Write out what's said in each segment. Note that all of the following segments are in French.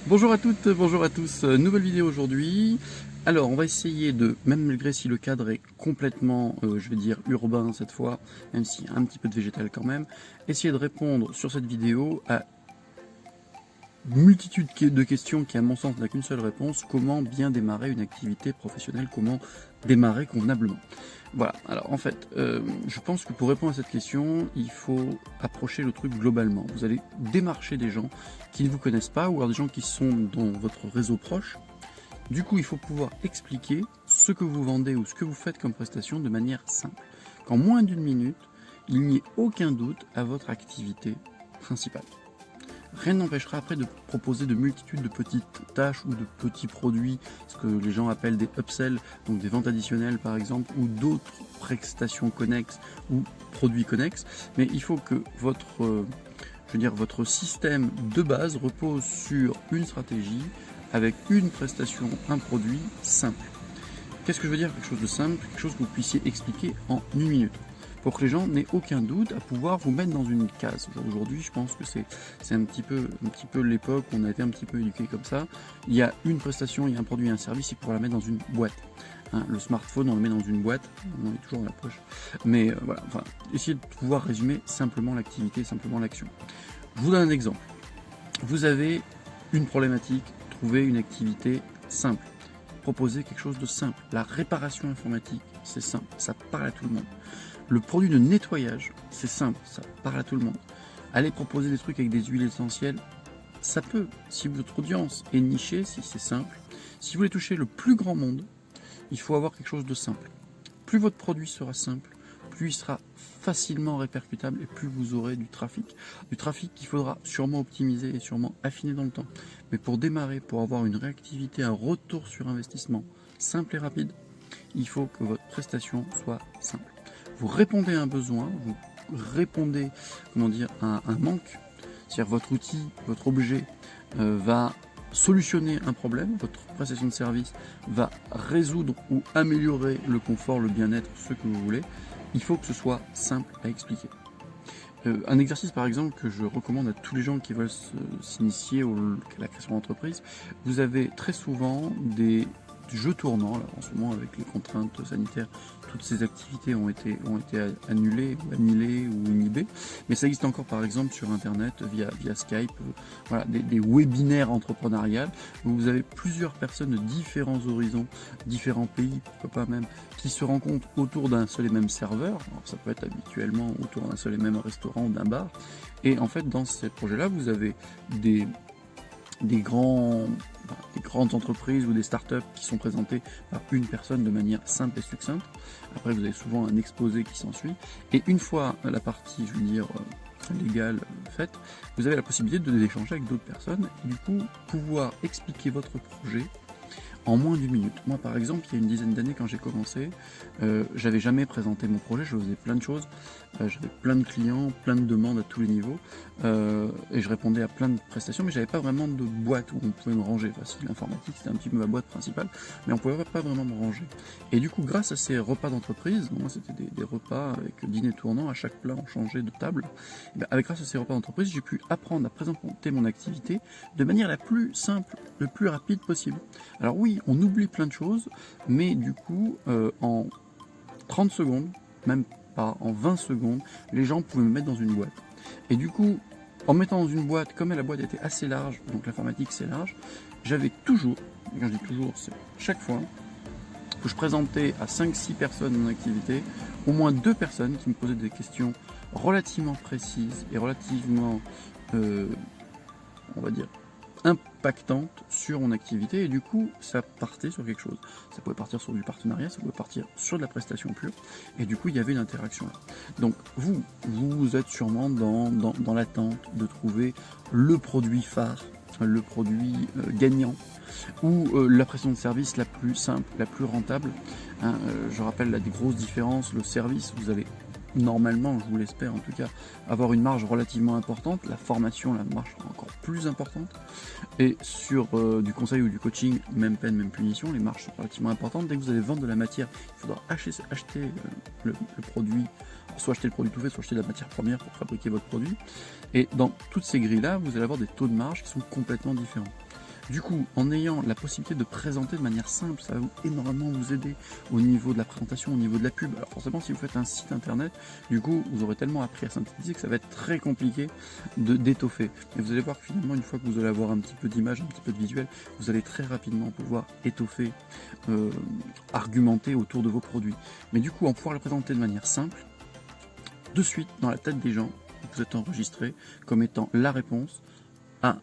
Bonjour à toutes, bonjour à tous, nouvelle vidéo aujourd'hui. Alors on va essayer de, même malgré si le cadre est complètement, je vais dire urbain cette fois, même s'il y a un petit peu de végétal quand même, essayer de répondre sur cette vidéo à une multitude de questions qui à mon sens n'a qu'une seule réponse: comment bien démarrer une activité professionnelle, comment démarrer convenablement. Voilà, alors en fait, je pense que pour répondre à cette question, il faut approcher le truc globalement. Vous allez démarcher des gens qui ne vous connaissent pas, ou alors des gens qui sont dans votre réseau proche. Du coup, il faut pouvoir expliquer ce que vous vendez ou ce que vous faites comme prestation de manière simple. Qu'en moins d'une minute, il n'y ait aucun doute à votre activité principale. Rien n'empêchera après de proposer de multitudes de petites tâches ou de petits produits, ce que les gens appellent des upsells, donc des ventes additionnelles par exemple, ou d'autres prestations connexes ou produits connexes. Mais il faut que votre système de base repose sur une stratégie avec une prestation, un produit simple. Qu'est-ce que je veux dire? Quelque chose de simple, quelque chose que vous puissiez expliquer en une minute, pour que les gens n'aient aucun doute à pouvoir vous mettre dans une case. Aujourd'hui, je pense que c'est un petit peu l'époque où on a été un petit peu éduqué comme ça. Il y a une prestation, il y a un produit, il y a un service, il faut la mettre dans une boîte. Hein, le smartphone, on le met dans une boîte, on est toujours dans la poche. Mais voilà, enfin, essayez de pouvoir résumer simplement l'activité, simplement l'action. Je vous donne un exemple. Vous avez une problématique, trouvez une activité simple. Proposez quelque chose de simple. La réparation informatique, c'est simple, ça parle à tout le monde. Le produit de nettoyage, c'est simple, ça parle à tout le monde. Allez proposer des trucs avec des huiles essentielles, ça peut. Si votre audience est nichée, si c'est simple, si vous voulez toucher le plus grand monde, il faut avoir quelque chose de simple. Plus votre produit sera simple, plus il sera facilement répercutable et plus vous aurez du trafic. Du trafic qu'il faudra sûrement optimiser et sûrement affiner dans le temps. Mais pour démarrer, pour avoir une réactivité, un retour sur investissement simple et rapide, il faut que votre prestation soit simple. Vous répondez à un besoin, vous répondez, à un manque. C'est-à-dire votre outil, votre objet va solutionner un problème, votre prestation de service va résoudre ou améliorer le confort, le bien-être, ce que vous voulez. Il faut que ce soit simple à expliquer. Un exercice par exemple que je recommande à tous les gens qui veulent s'initier à la création d'entreprise: vous avez très souvent des jeux tournants. Là, en ce moment, avec les contraintes sanitaires, toutes ces activités ont été annulées ou annihilées ou inhibées, mais ça existe encore par exemple sur internet via Skype, voilà, des webinaires entrepreneuriales où vous avez plusieurs personnes de différents horizons, différents pays, pourquoi pas même, qui se rencontrent autour d'un seul et même serveur. Alors, ça peut être habituellement autour d'un seul et même restaurant ou d'un bar, et en fait dans ces projets-là, vous avez des grandes entreprises ou des startups qui sont présentées par une personne de manière simple et succincte. Après, vous avez souvent un exposé qui s'ensuit. Et une fois la partie, légale faite, vous avez la possibilité d'échanger avec d'autres personnes et du coup pouvoir expliquer votre projet en moins d'une minute. Moi, par exemple, il y a une dizaine d'années, quand j'ai commencé, j'avais jamais présenté mon projet, je faisais plein de choses, j'avais plein de clients, plein de demandes à tous les niveaux, et je répondais à plein de prestations, mais j'avais pas vraiment de boîte où on pouvait me ranger. Enfin, si, l'informatique, c'était un petit peu ma boîte principale, mais on pouvait pas vraiment me ranger. Et du coup, grâce à ces repas d'entreprise, moi c'était des repas avec dîner tournant, à chaque plat on changeait de table, et bien, grâce à ces repas d'entreprise, j'ai pu apprendre à présenter mon activité de manière la plus simple, le plus rapide possible. Alors oui, on oublie plein de choses, mais du coup, en 30 secondes, même pas, en 20 secondes, les gens pouvaient me mettre dans une boîte. Et du coup, en mettant dans une boîte, comme la boîte était assez large, donc l'informatique c'est large, j'avais toujours, et quand je dis toujours, c'est chaque fois, que je présentais à 5-6 personnes mon activité, au moins 2 personnes qui me posaient des questions relativement précises et relativement, on va dire, impactante sur mon activité, et du coup ça partait sur quelque chose. Ça pouvait partir sur du partenariat, ça pouvait partir sur de la prestation pure, et du coup il y avait une interaction là. Donc vous êtes sûrement dans l'attente de trouver le produit phare, le produit gagnant, ou la prestation de service la plus simple, la plus rentable. Hein, je rappelle là des grosses différences: le service, vous allez normalement, je vous l'espère en tout cas, avoir une marge relativement importante. La formation, la marge sera encore plus importante. Et sur du conseil ou du coaching, même peine, même punition, les marges sont relativement importantes. Dès que vous allez vendre de la matière, il faudra acheter le produit, soit acheter le produit tout fait, soit acheter de la matière première pour fabriquer votre produit. Et dans toutes ces grilles-là, vous allez avoir des taux de marge qui sont complètement différents. Du coup, en ayant la possibilité de présenter de manière simple, ça va énormément vous aider au niveau de la présentation, au niveau de la pub. Alors forcément, si vous faites un site internet, du coup, vous aurez tellement appris à synthétiser que ça va être très compliqué d'étoffer. Mais vous allez voir que finalement, une fois que vous allez avoir un petit peu d'image, un petit peu de visuel, vous allez très rapidement pouvoir étoffer, argumenter autour de vos produits. Mais du coup, en pouvoir le présenter de manière simple, de suite, dans la tête des gens, vous êtes enregistré comme étant la réponse à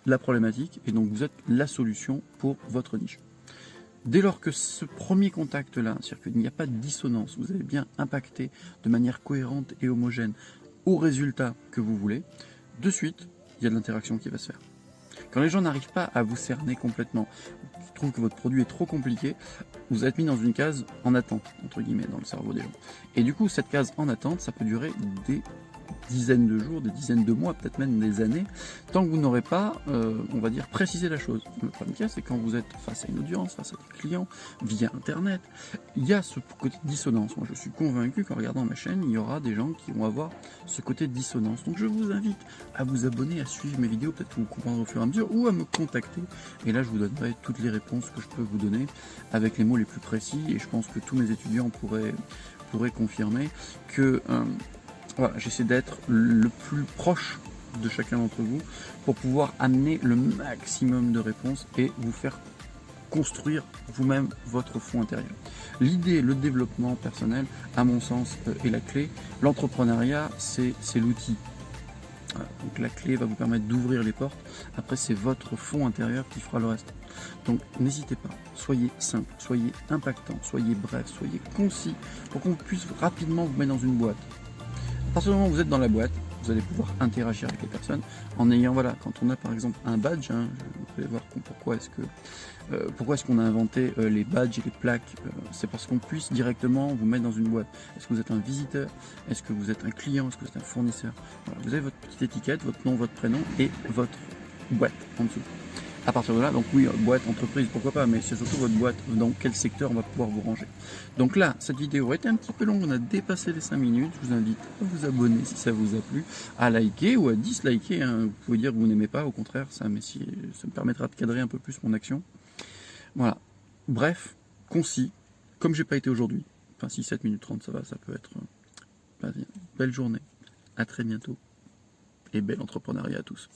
la problématique, et donc vous êtes la solution pour votre niche. Dès lors que ce premier contact-là, c'est-à-dire qu'il n'y a pas de dissonance, vous avez bien impacté de manière cohérente et homogène au résultat que vous voulez, de suite, il y a de l'interaction qui va se faire. Quand les gens n'arrivent pas à vous cerner complètement, ils trouvent que votre produit est trop compliqué, vous êtes mis dans une case en attente, entre guillemets, dans le cerveau des gens. Et du coup, cette case en attente, ça peut durer des dizaines de jours, des dizaines de mois, peut-être même des années, tant que vous n'aurez pas, on va dire, précisé la chose. Le problème c'est quand vous êtes face à une audience, face à des clients, via Internet, il y a ce côté de dissonance. Moi, je suis convaincu qu'en regardant ma chaîne, il y aura des gens qui vont avoir ce côté de dissonance. Donc, je vous invite à vous abonner, à suivre mes vidéos, peut-être que vous comprendrez au fur et à mesure, ou à me contacter. Et là, je vous donnerai toutes les réponses que je peux vous donner avec les mots les plus précis. Et je pense que tous mes étudiants pourraient confirmer que voilà, j'essaie d'être le plus proche de chacun d'entre vous pour pouvoir amener le maximum de réponses et vous faire construire vous-même votre fond intérieur. L'idée, le développement personnel, à mon sens, est la clé. L'entrepreneuriat, c'est l'outil. Voilà, donc la clé va vous permettre d'ouvrir les portes. Après, c'est votre fond intérieur qui fera le reste. Donc n'hésitez pas, soyez simple, soyez impactant, soyez bref, soyez concis pour qu'on puisse rapidement vous mettre dans une boîte. À partir du moment où vous êtes dans la boîte, vous allez pouvoir interagir avec les personnes en ayant, voilà, quand on a par exemple un badge, hein, vous allez voir pourquoi est-ce qu'on a inventé les badges et les plaques, c'est parce qu'on puisse directement vous mettre dans une boîte. Est-ce que vous êtes un visiteur? Est-ce que vous êtes un client? Est-ce que vous êtes un fournisseur? Voilà, vous avez votre petite étiquette, votre nom, votre prénom et votre boîte en dessous. À partir de là, donc oui, boîte, entreprise, pourquoi pas, mais c'est surtout votre boîte, dans quel secteur on va pouvoir vous ranger. Donc là, cette vidéo a été un petit peu longue, on a dépassé les 5 minutes, je vous invite à vous abonner si ça vous a plu, à liker ou à disliker, hein. Vous pouvez dire que vous n'aimez pas, au contraire, ça me permettra de cadrer un peu plus mon action. Voilà, bref, concis, comme j'ai pas été aujourd'hui, enfin si 7 minutes 30 ça va, ça peut être, belle journée, à très bientôt, et bel entrepreneuriat à tous.